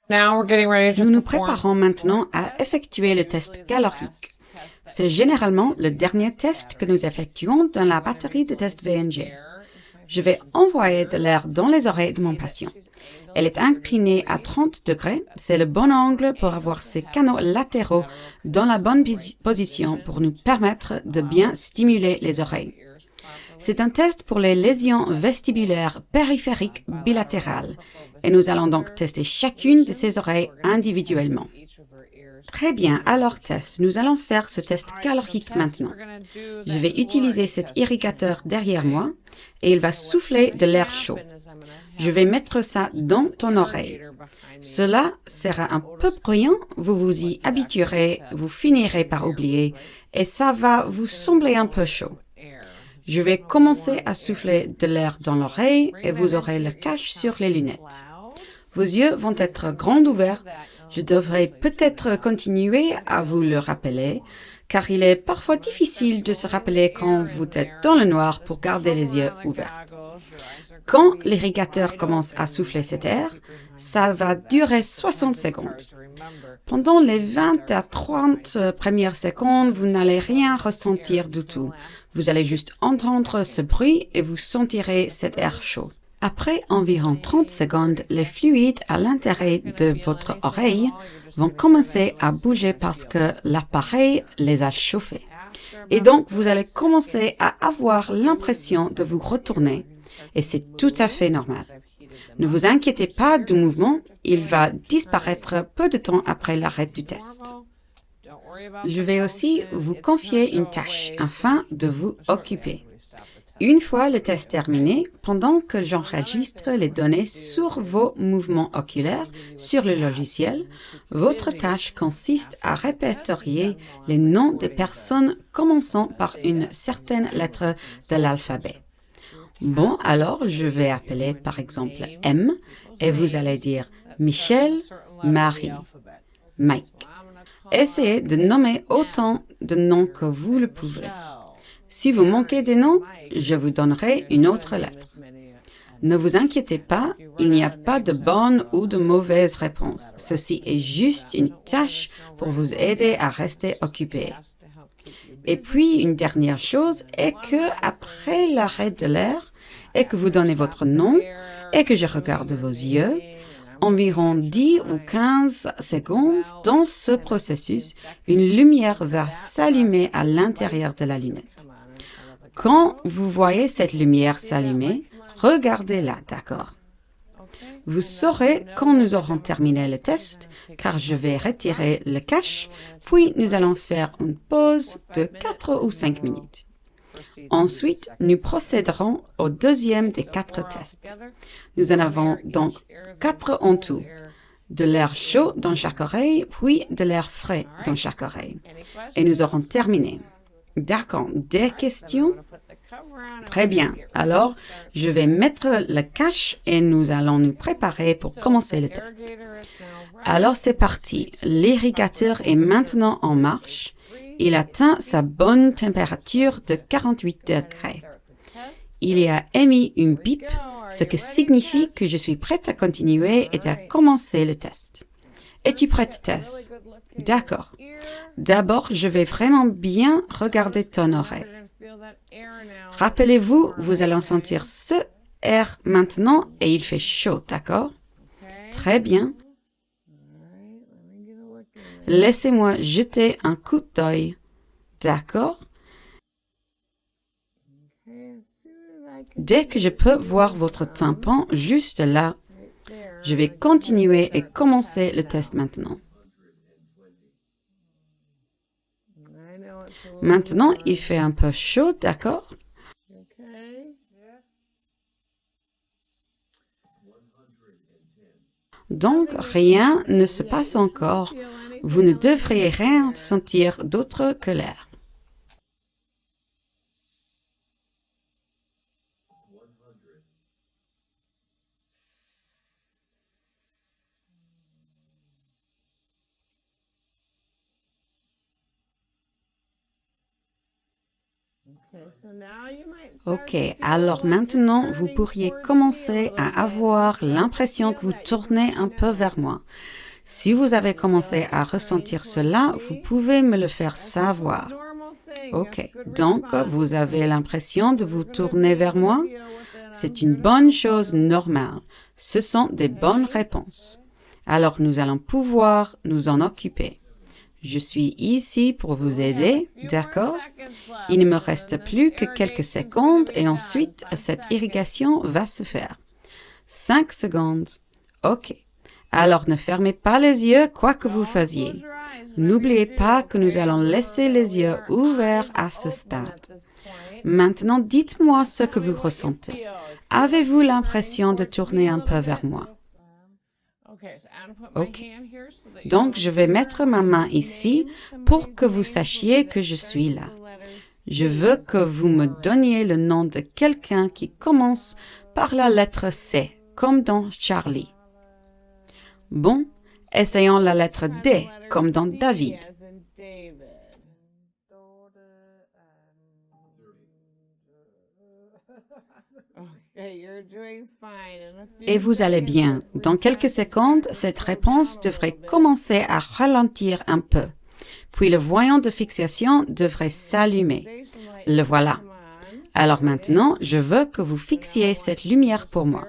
Now we're getting ready to Nous nous perform. préparons maintenant à effectuer le test calorique. C'est généralement le dernier test que nous effectuons dans la batterie de tests VNG. Je vais envoyer de l'air dans les oreilles de mon patient. Elle est inclinée à 30 degrés. C'est le bon angle pour avoir ses canaux latéraux dans la bonne position pour nous permettre de bien stimuler les oreilles. C'est un test pour les lésions vestibulaires périphériques bilatérales et nous allons donc tester chacune de ces oreilles individuellement. Très bien, alors Tess, nous allons faire ce test calorique maintenant. Je vais utiliser cet irrigateur derrière moi et il va souffler de l'air chaud. Je vais mettre ça dans ton oreille. Cela sera un peu bruyant, vous vous y habituerez, vous finirez par oublier et ça va vous sembler un peu chaud. Je vais commencer à souffler de l'air dans l'oreille et vous aurez le cache sur les lunettes. Vos yeux vont être grands ouverts. Je devrais peut-être continuer à vous le rappeler, car il est parfois difficile de se rappeler quand vous êtes dans le noir pour garder les yeux ouverts. Quand l'irrigateur commence à souffler cet air, ça va durer 60 secondes. Pendant les 20 à 30 premières secondes, vous n'allez rien ressentir du tout. Vous allez juste entendre ce bruit et vous sentirez cet air chaud. Après environ 30 secondes, les fluides à l'intérieur de votre oreille vont commencer à bouger parce que l'appareil les a chauffés. Et donc, vous allez commencer à avoir l'impression de vous retourner. Et c'est tout à fait normal. Ne vous inquiétez pas du mouvement, il va disparaître peu de temps après l'arrêt du test. Je vais aussi vous confier une tâche afin de vous occuper. Une fois le test terminé, pendant que j'enregistre les données sur vos mouvements oculaires sur le logiciel, votre tâche consiste à répertorier les noms des personnes commençant par une certaine lettre de l'alphabet. Bon, alors je vais appeler par exemple M et vous allez dire Michel, Marie, Mike. Essayez de nommer autant de noms que vous le pouvez. Si vous manquez des noms, je vous donnerai une autre lettre. Ne vous inquiétez pas, il n'y a pas de bonne ou de mauvaise réponse. Ceci est juste une tâche pour vous aider à rester occupé. Et puis, une dernière chose est que après l'arrêt de l'air et que vous donnez votre nom et que je regarde vos yeux, environ 10 ou 15 secondes dans ce processus, une lumière va s'allumer à l'intérieur de la lunette. Quand vous voyez cette lumière s'allumer, regardez-la, d'accord? Vous saurez quand nous aurons terminé le test, car je vais retirer le cache, puis nous allons faire une pause de 4 ou 5 minutes. Ensuite, nous procéderons au deuxième des 4 tests. Nous en avons donc 4 en tout. De l'air chaud dans chaque oreille, puis de l'air frais dans chaque oreille. Et nous aurons terminé. D'accord, des questions? Très bien, alors je vais mettre le cache et nous allons nous préparer pour commencer le test. Alors c'est parti, l'irrigateur est maintenant en marche. Il atteint sa bonne température de 48 degrés. Il y a émis une bip, ce qui signifie que je suis prête à continuer et à commencer le test. Es-tu prête, Tess? D'accord. D'abord, je vais vraiment bien regarder ton oreille. Rappelez-vous, vous allez sentir ce air maintenant et il fait chaud, d'accord? Très bien. Laissez-moi jeter un coup d'œil. D'accord? Dès que je peux voir votre tympan juste là, je vais continuer et commencer le test maintenant. Maintenant, il fait un peu chaud, d'accord? Donc, rien ne se passe encore. Vous ne devriez rien sentir d'autre que l'air. OK, alors maintenant, vous pourriez commencer à avoir l'impression que vous tournez un peu vers moi. Si vous avez commencé à ressentir cela, vous pouvez me le faire savoir. OK, donc vous avez l'impression de vous tourner vers moi? C'est une bonne chose normale. Ce sont des bonnes réponses. Alors nous allons pouvoir nous en occuper. Je suis ici pour vous aider, d'accord? Il ne me reste plus que quelques secondes et ensuite cette irrigation va se faire. 5 secondes. OK. Alors ne fermez pas les yeux quoi que vous fassiez. N'oubliez pas que nous allons laisser les yeux ouverts à ce stade. Maintenant, dites-moi ce que vous ressentez. Avez-vous l'impression de tourner un peu vers moi? OK. Donc, je vais mettre ma main ici pour que vous sachiez que je suis là. Je veux que vous me donniez le nom de quelqu'un qui commence par la lettre C, comme dans Charlie. Bon, essayons la lettre D, comme dans David. Et vous allez bien. Dans quelques secondes, cette réponse devrait commencer à ralentir un peu. Puis le voyant de fixation devrait s'allumer. Le voilà. Alors maintenant, je veux que vous fixiez cette lumière pour moi.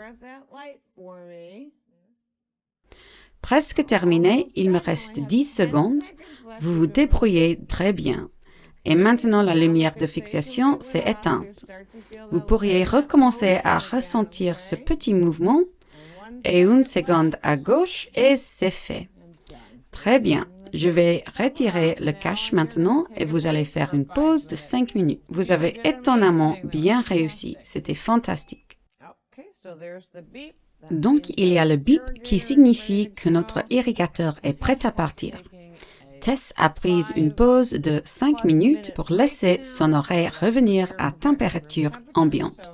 Presque terminé, il me reste 10 secondes. Vous vous débrouillez très bien. Et maintenant, la lumière de fixation s'est éteinte. Vous pourriez recommencer à ressentir ce petit mouvement et une seconde à gauche et c'est fait. Très bien. Je vais retirer le cache maintenant et vous allez faire une pause de 5 minutes. Vous avez étonnamment bien réussi. C'était fantastique. Donc, il y a le bip qui signifie que notre irrigateur est prêt à partir. Tess a pris une pause de 5 minutes pour laisser son oreille revenir à température ambiante.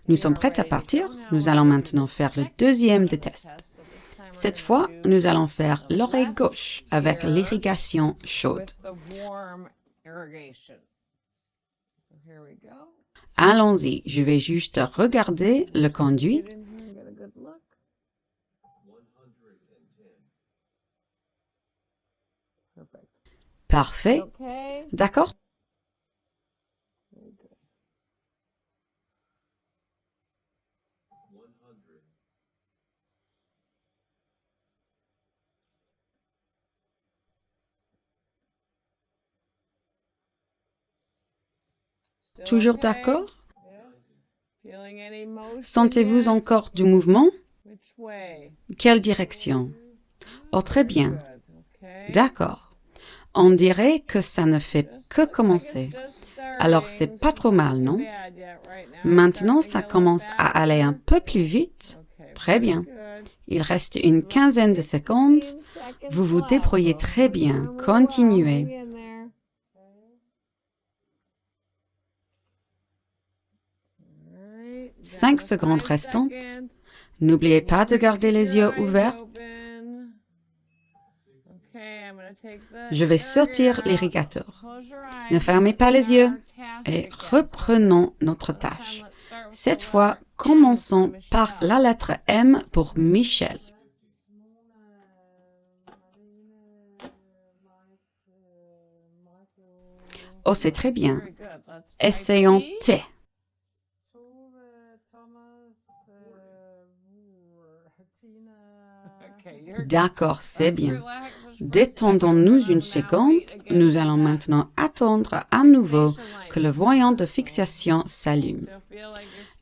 Nous sommes prêts à partir. Nous allons maintenant faire le deuxième des tests. Cette fois, nous allons faire l'oreille gauche avec l'irrigation chaude. Allons-y, je vais juste regarder le conduit. Parfait. D'accord? Toujours d'accord? Sentez-vous encore du mouvement? Quelle direction? Oh, très bien. D'accord. On dirait que ça ne fait que commencer. Alors, c'est pas trop mal, non? Maintenant, ça commence à aller un peu plus vite. Très bien. Il reste une quinzaine de secondes. Vous vous débrouillez très bien. Continuez. Cinq secondes restantes. N'oubliez pas de garder les yeux ouverts. Je vais sortir l'irrigateur. Ne fermez pas les yeux et reprenons notre tâche. Cette fois, commençons par la lettre M pour Michel. Oh, c'est très bien. Essayons T. D'accord, c'est bien. Détendons-nous une seconde. Nous allons maintenant attendre à nouveau que le voyant de fixation s'allume.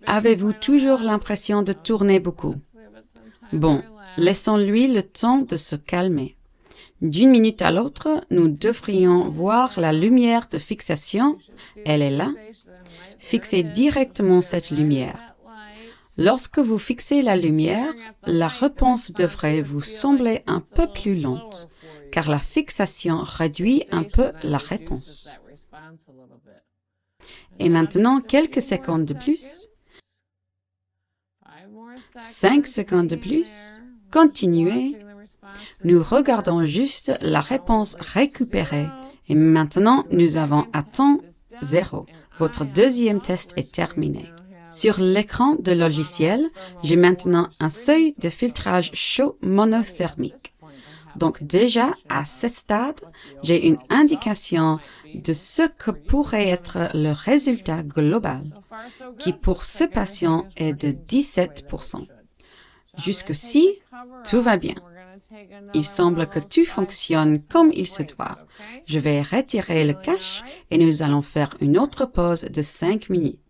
Avez-vous toujours l'impression de tourner beaucoup? Bon, laissons-lui le temps de se calmer. D'une minute à l'autre, nous devrions voir la lumière de fixation. Elle est là. Fixez directement cette lumière. Lorsque vous fixez la lumière, la réponse devrait vous sembler un peu plus lente, car la fixation réduit un peu la réponse. Et maintenant, quelques secondes de plus. 5 secondes de plus. Continuez. Nous regardons juste la réponse récupérée. Et maintenant, nous avons à temps 0. Votre deuxième test est terminé. Sur l'écran de logiciel, j'ai maintenant un seuil de filtrage chaud monothermique. Donc déjà, à ce stade, j'ai une indication de ce que pourrait être le résultat global, qui pour ce patient est de 17%. Jusqu'ici, tout va bien. Il semble que tout fonctionne comme il se doit. Je vais retirer le cache et nous allons faire une autre pause de 5 minutes.